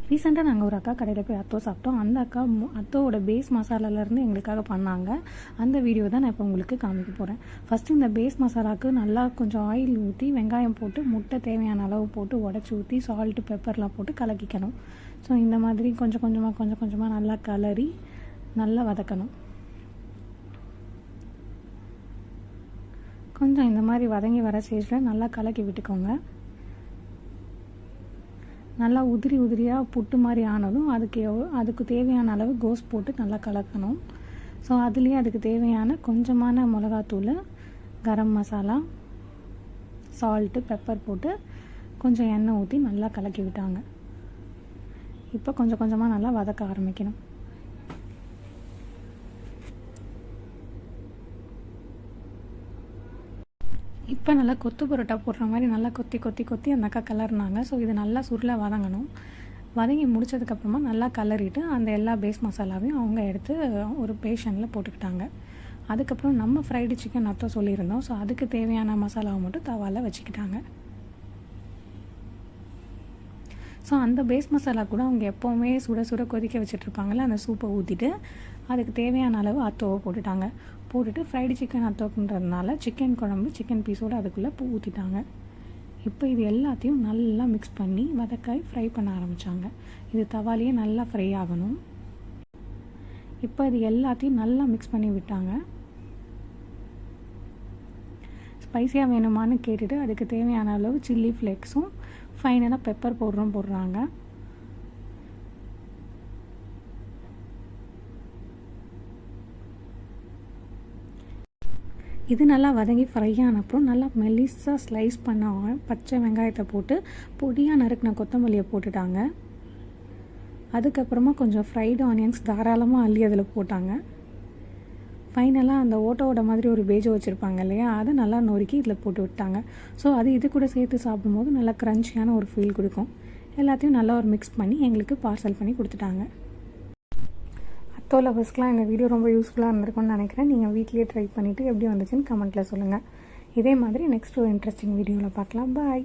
ரீசெண்டாக நாங்கள் ஒரு அக்கா கடையில் போய் அத்தோ சாப்பிட்டோம். அந்த அக்கா அத்தோவோட பேஸ் மசாலாலேருந்து எங்களுக்காக பண்ணாங்க. அந்த வீடியோ தான் நான் இப்போ உங்களுக்கு காமிக்க போகிறேன். ஃபஸ்ட்டு இந்த பேஸ் மசாலாவுக்கு நல்லா கொஞ்சம் ஆயில் ஊற்றி வெங்காயம் போட்டு முட்டை தேவையான அளவு போட்டு உடச்சி ஊற்றி சால்ட்டு பெப்பர்லாம் போட்டு கலக்கிக்கணும். ஸோ இந்த மாதிரி கொஞ்சம் கொஞ்சமாக நல்லா கலரி நல்லா வதக்கணும். கொஞ்சம் இந்த மாதிரி வதங்கி வர ஸ்டேஜில் நல்லா கலக்கி விட்டுக்கோங்க. நல்லா உதிரியாக புட்டு மாதிரி ஆனதும் அதுக்கு தேவையான அளவு கோஸ் போட்டு நல்லா கலக்கணும். ஸோ அதுலேயே அதுக்கு தேவையான கொஞ்சமான மிளகாத்தூள், கரம் மசாலா, சால்ட்டு, பெப்பர் போட்டு கொஞ்சம் எண்ணெய் ஊற்றி நல்லா கலக்கி விட்டாங்க. இப்போ கொஞ்சமாக நல்லா வதக்க ஆரம்பிக்கணும். இப்போ நல்லா கொத்து பரோட்டா போடுற மாதிரி நல்லா கொத்தி அந்த அக்கா கலர்னாங்க. ஸோ இது நல்லா சுருள வதங்கணும். வதங்கி முடித்ததுக்கப்புறமா நல்லா கலரிட்டு அந்த எல்லா பேஸ் மசாலாவையும் அவங்க எடுத்து ஒரு பேஷனில் போட்டுக்கிட்டாங்க. அதுக்கப்புறம் நம்ம ஃப்ரைடு சிக்கன் அத்தோ சொல்லியிருந்தோம். ஸோ அதுக்கு தேவையான மசாலாவை மட்டும் தவாவில் வச்சுக்கிட்டாங்க. ஸோ அந்த பேஸ் மசாலா கூட அவங்க எப்போவுமே சுட கொதிக்க வச்சுட்ருப்பாங்கள்ல, அந்த சூப்பை ஊற்றிட்டு அதுக்கு தேவையான அளவு அத்தோவை போட்டுட்டு ஃப்ரைடு சிக்கன் அத்தோக்குன்றதுனால சிக்கன் குழம்பு சிக்கன் பீஸோடு அதுக்குள்ளே ஊற்றிட்டாங்க. இப்போ இது எல்லாத்தையும் நல்லா மிக்ஸ் பண்ணி வதக்காய் ஃப்ரை பண்ண ஆரம்பித்தாங்க. இது தவாலேயே நல்லா ஃப்ரை ஆகணும். இப்போ இது எல்லாத்தையும் நல்லா மிக்ஸ் பண்ணி விட்டாங்க. ஸ்பைஸியாக வேணுமான்னு கேட்டுட்டு அதுக்கு தேவையான அளவு சில்லி ஃப்ளேக்ஸும் ஃபைனலாக பெப்பர் பவுடரும் போடுறாங்க. இது நல்லா வதங்கி ஃப்ரை ஆனப்புறம் நல்லா மெலிசாக ஸ்லைஸ் பண்ண பச்சை வெங்காயத்தை போட்டு பொடியாக நறுக்கின கொத்தமல்லியை போட்டுட்டாங்க. அதுக்கப்புறமா கொஞ்சம் ஃப்ரைடு ஆனியன்ஸ் தாராளமாக அள்ளி அதில் போட்டாங்க. ஃபைனலாக அந்த ஓட்டோட மாதிரி ஒரு பேஜை வச்சுருப்பாங்க இல்லையா, அதை நல்லா நொறுக்கி இதில் போட்டு விட்டாங்க. ஸோ அது இது கூட சேர்த்து சாப்பிடும்போது நல்லா க்ரன்ச்சியான ஒரு ஃபீல் கொடுக்கும். எல்லாத்தையும் நல்லா ஒரு மிக்ஸ் பண்ணி எங்களுக்கு பார்சல் பண்ணி கொடுத்துட்டாங்க. அத்தோ லவர்ஸ்க்குலாம் இந்த வீடியோ ரொம்ப யூஸ்ஃபுல்லாக இருந்திருக்கும்னு நினைக்கிறேன். நீங்கள் வீட்லேயே ட்ரை பண்ணிவிட்டு எப்படி வந்துச்சுன்னு கமெண்ட்டில் சொல்லுங்கள். இதே மாதிரி நெக்ஸ்ட் ஒரு இன்ட்ரெஸ்டிங் வீடியோவில் பார்க்கலாம். பாய்.